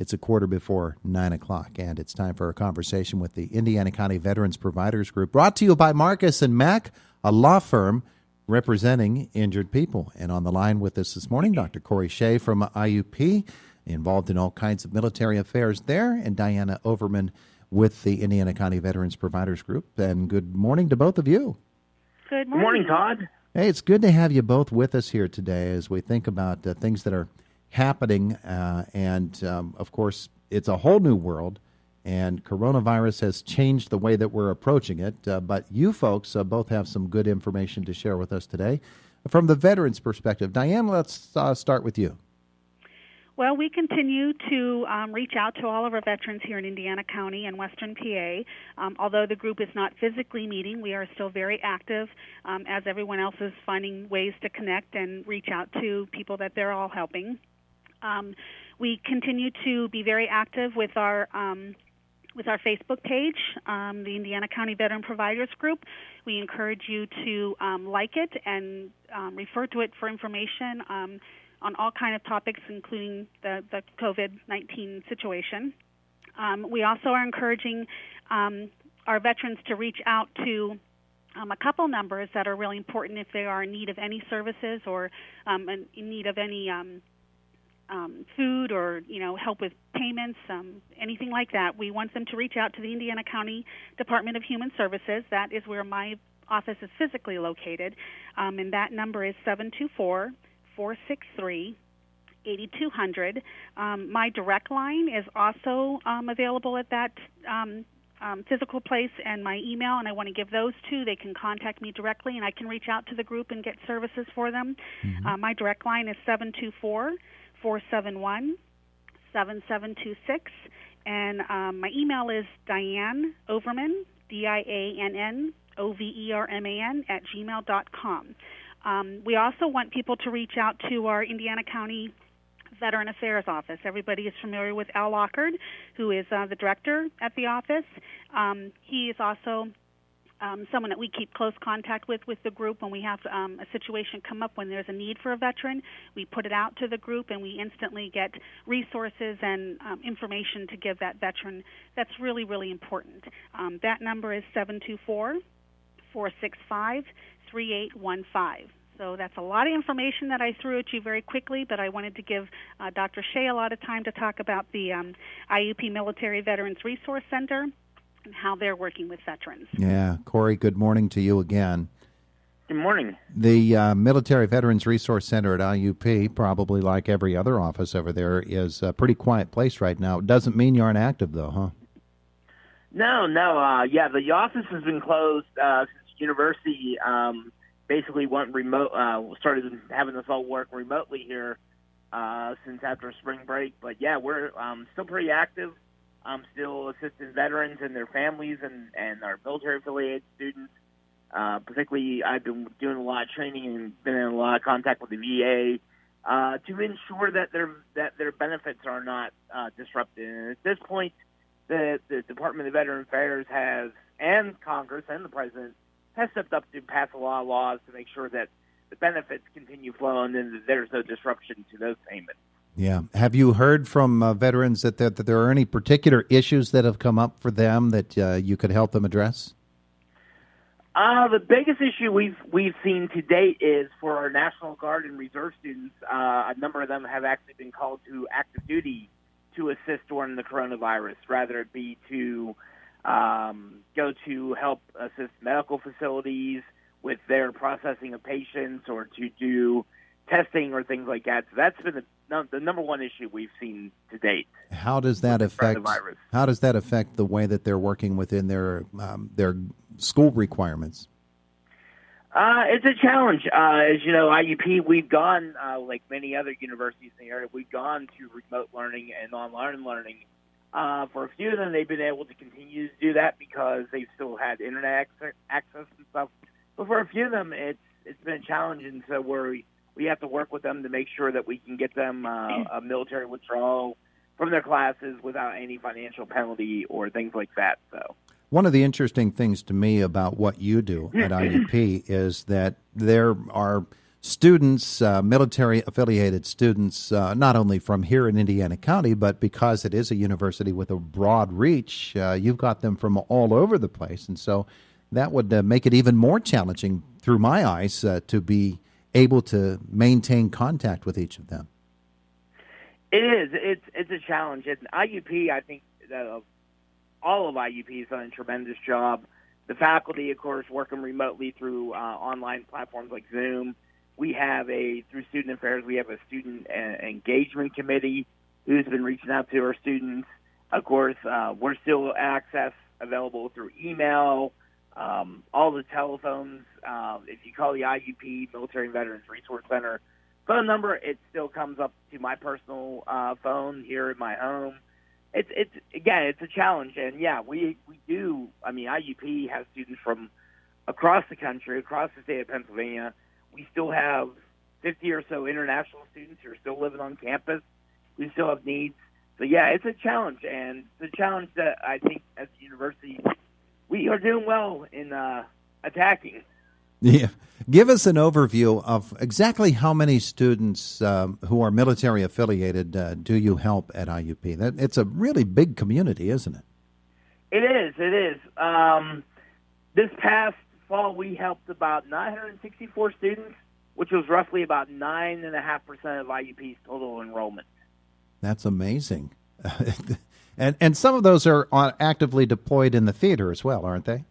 It's 9:15, and it's time for a conversation with the Indiana County Veterans Providers Group, brought to you by Marcus & Mack, a law firm representing injured people. And on the line with us this morning, Dr. Corey Shay from IUP, involved in all kinds of military affairs there, and Diann Overman with the Indiana County Veterans Providers Group. And good morning to both of you. Good morning. Good morning, Todd. Hey, it's good to have you both with us here today as we think about things that are happening, and of course, it's a whole new world, and coronavirus has changed the way that we're approaching it, but you folks both have some good information to share with us today. From the veterans' perspective, Diann, let's start with you. Well, we continue to reach out to all of our veterans here in Indiana County and Western PA. Although the group is not physically meeting, we are still very active as everyone else is finding ways to connect and reach out to people that they're all helping. We continue to be very active with our Facebook page, the Indiana County Veteran Providers Group. We encourage you to like it and refer to it for information on all kind of topics, including the COVID-19 situation. We also are encouraging our veterans to reach out to a couple numbers that are really important if they are in need of any services or in need of any food or help with payments, anything like that. We want them to reach out to the Indiana County Department of Human Services. That is where my office is physically located, and that number is 724-463-8200. My direct line is also available at that physical place, and my email, and I want to give those too. They can contact me directly, and I can reach out to the group and get services for them. My direct line is 724-471-7726, and my email is Diann Overman, DIANNOVERMAN @gmail.com. We also want people to reach out to our Indiana County Veteran Affairs Office. Everybody is familiar with Al Lockard, who is the director at the office. He is also someone that we keep close contact with the group when we have a situation come up when there's a need for a veteran. We put it out to the group, and we instantly get resources and information to give that veteran. That's really, really important. That number is 724-465-3815. So that's a lot of information that I threw at you very quickly, but I wanted to give Dr. Shay a lot of time to talk about the IUP Military Veterans Resource Center and how they're working with veterans. Yeah, Corey, good morning to you again. Good morning. The Military Veterans Resource Center at IUP, probably like every other office over there, is a pretty quiet place right now. It doesn't mean you aren't active, though, huh? No. Yeah, the office has been closed since university basically went remote, started having us all work remotely here since after spring break. But, yeah, we're still pretty active. Still assisting veterans and their families and our military-affiliated students. Particularly, I've been doing a lot of training and been in a lot of contact with the VA to ensure that their benefits are not disrupted. And at this point, the Department of Veteran Affairs has, and Congress and the President, has stepped up to pass a lot of laws to make sure that the benefits continue flowing and that there's no disruption to those payments. Yeah. Have you heard from veterans that there are any particular issues that have come up for them that you could help them address? The biggest issue we've seen to date is for our National Guard and Reserve students. A number of them have actually been called to active duty to assist during the coronavirus, rather it be to go to help assist medical facilities with their processing of patients or to do testing or things like that. So that's been the number one issue we've seen to date. How does that affect the way that they're working within their school requirements? It's a challenge. As you know, IUP, we've gone, like many other universities in the area, we've gone to remote learning and online learning. For a few of them, they've been able to continue to do that because they've still had internet access and stuff. But for a few of them, it's been a challenge, and so we have to work with them to make sure that we can get them a military withdrawal from their classes without any financial penalty or things like that. So one of the interesting things to me about what you do at IUP is that there are students, military-affiliated students, not only from here in Indiana County, but because it is a university with a broad reach, you've got them from all over the place. And so that would make it even more challenging, through my eyes, to be able to maintain contact with each of them. It is. It's a challenge. And IUP, I think all of IUP has done a tremendous job. The faculty, of course, working remotely through online platforms like Zoom. We have through Student Affairs, we have a student engagement committee who's been reaching out to our students. Of course, we're still access available through email, all the telephones. If you call the IUP, Military and Veterans Resource Center phone number, it still comes up to my personal phone here in my home. It's a challenge, and yeah, we do. I mean, IUP has students from across the country, across the state of Pennsylvania. We still have 50 or so international students who are still living on campus. We still have needs. So yeah, it's a challenge, and it's a challenge that I think as a university we are doing well in attacking. Yeah. Give us an overview of exactly how many students who are military affiliated do you help at IUP? It's a really big community, isn't it? It is. This past fall, we helped about 964 students, which was roughly about 9.5% of IUP's total enrollment. That's amazing. and some of those are actively deployed in the theater as well, aren't they?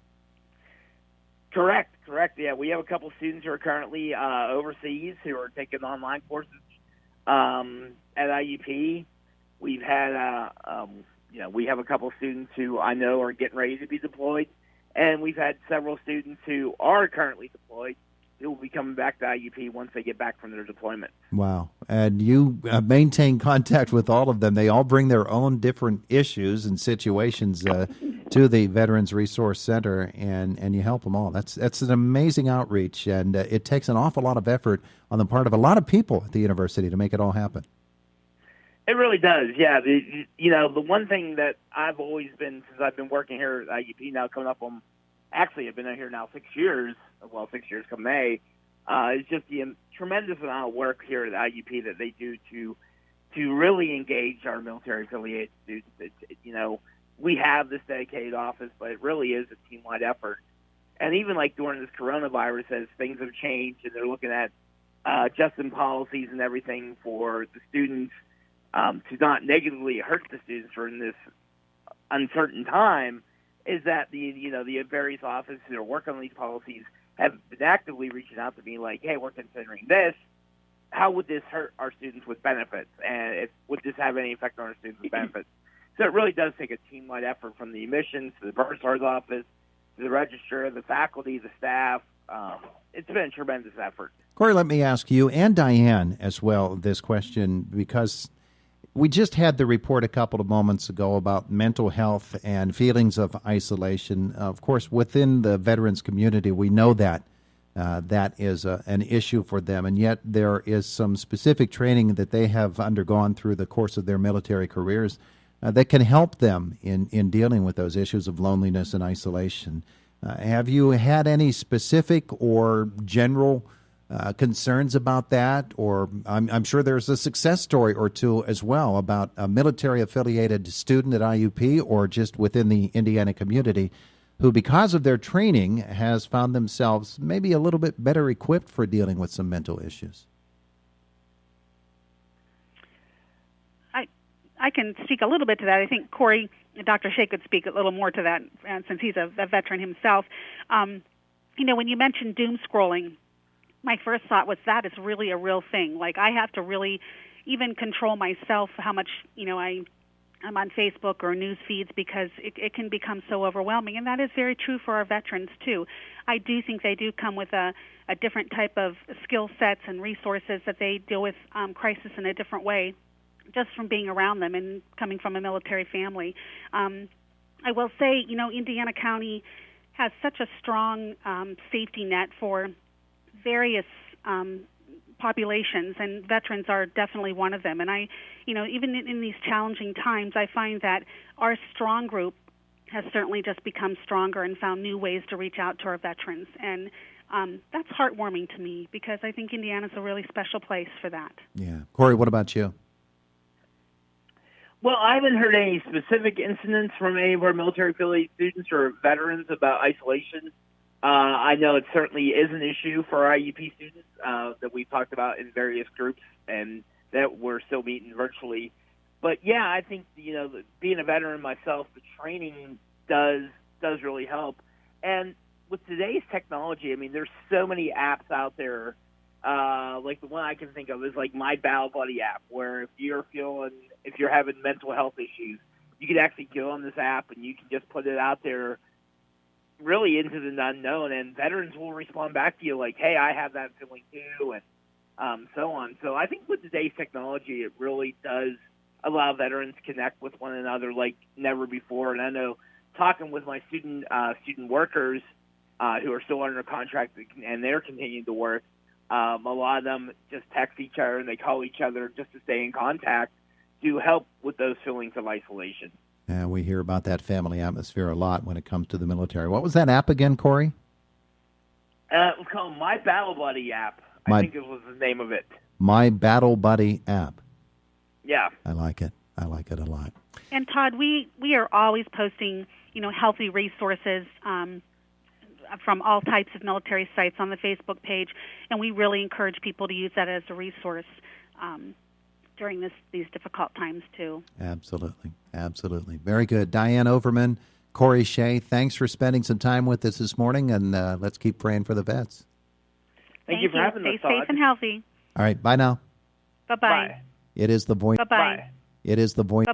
Correct. Yeah, we have a couple students who are currently overseas who are taking online courses at IUP. We've had, we have a couple students who I know are getting ready to be deployed, and we've had several students who are currently deployed who will be coming back to IUP once they get back from their deployment. Wow. And you maintain contact with all of them. They all bring their own different issues and situations to the Veterans Resource Center, and you help them all. That's an amazing outreach, and it takes an awful lot of effort on the part of a lot of people at the university to make it all happen. It really does, yeah. The one thing that I've always been, since I've been working here at IUP now, coming up on, actually I've been here now 6 years, 6 years come May, it's just the tremendous amount of work here at IUP that they do to really engage our military-affiliated students. We have this dedicated office, but it really is a team-wide effort. And even like during this coronavirus, as things have changed and they're looking at adjusting policies and everything for the students to not negatively hurt the students during this uncertain time, is that the various offices that are working on these policies have been actively reaching out to me like, hey, we're considering this. How would this hurt our students with benefits? And would this have any effect on our students with benefits? So it really does take a team-wide effort from the admissions to the bursar's office, to the registrar, the faculty, the staff. It's been a tremendous effort. Corey, let me ask you and Diann as well this question, because we just had the report a couple of moments ago about mental health and feelings of isolation. Of course, within the veterans community, we know that that is an issue for them, and yet there is some specific training that they have undergone through the course of their military careers that can help them in dealing with those issues of loneliness and isolation. Have you had any specific or general concerns about that? Or I'm sure there's a success story or two as well about a military-affiliated student at IUP or just within the Indiana community who, because of their training, has found themselves maybe a little bit better equipped for dealing with some mental issues. I can speak a little bit to that. I think Corey, Dr. Shay could speak a little more to that since he's a veteran himself. When you mentioned doom scrolling, my first thought was that is really a real thing. Like, I have to really even control myself how much, I'm on Facebook or news feeds because it can become so overwhelming. And that is very true for our veterans, too. I do think they do come with a different type of skill sets and resources that they deal with crisis in a different way, just from being around them and coming from a military family. I will say, Indiana County has such a strong safety net for various populations, and veterans are definitely one of them. And even in these challenging times, I find that our strong group has certainly just become stronger and found new ways to reach out to our veterans. And that's heartwarming to me because I think Indiana's a really special place for that. Yeah. Corey, what about you? Well, I haven't heard any specific incidents from any of our military-affiliated students or veterans about isolation. I know it certainly is an issue for our IUP students that we've talked about in various groups and that we're still meeting virtually. But, yeah, I think, being a veteran myself, the training does really help. And with today's technology, I mean, there's so many apps out there. Like the one I can think of is like My Battle Buddy app, where if you're having mental health issues, you can actually go on this app and you can just put it out there really into the unknown, and veterans will respond back to you like, hey, I have that feeling too, and so on. So I think with today's technology, it really does allow veterans to connect with one another like never before. And I know talking with my student workers who are still under contract and they're continuing to work, a lot of them just text each other and they call each other just to stay in contact to help with those feelings of isolation. Yeah, we hear about that family atmosphere a lot when it comes to the military. What was that app again, Corey? It was called My Battle Buddy app. I think it was the name of it. My Battle Buddy app. Yeah. I like it. I like it a lot. And Todd, we are always posting, healthy resources from all types of military sites on the Facebook page, and we really encourage people to use that as a resource during these difficult times too. Absolutely. Absolutely. Very good. Diann Overman, Corey Shay, thanks for spending some time with us this morning, and let's keep praying for the vets. Thank you for having us, Stay safe and healthy. All right. Bye now. Bye-bye. Bye. It is the voice. Bye-bye. It is the voice.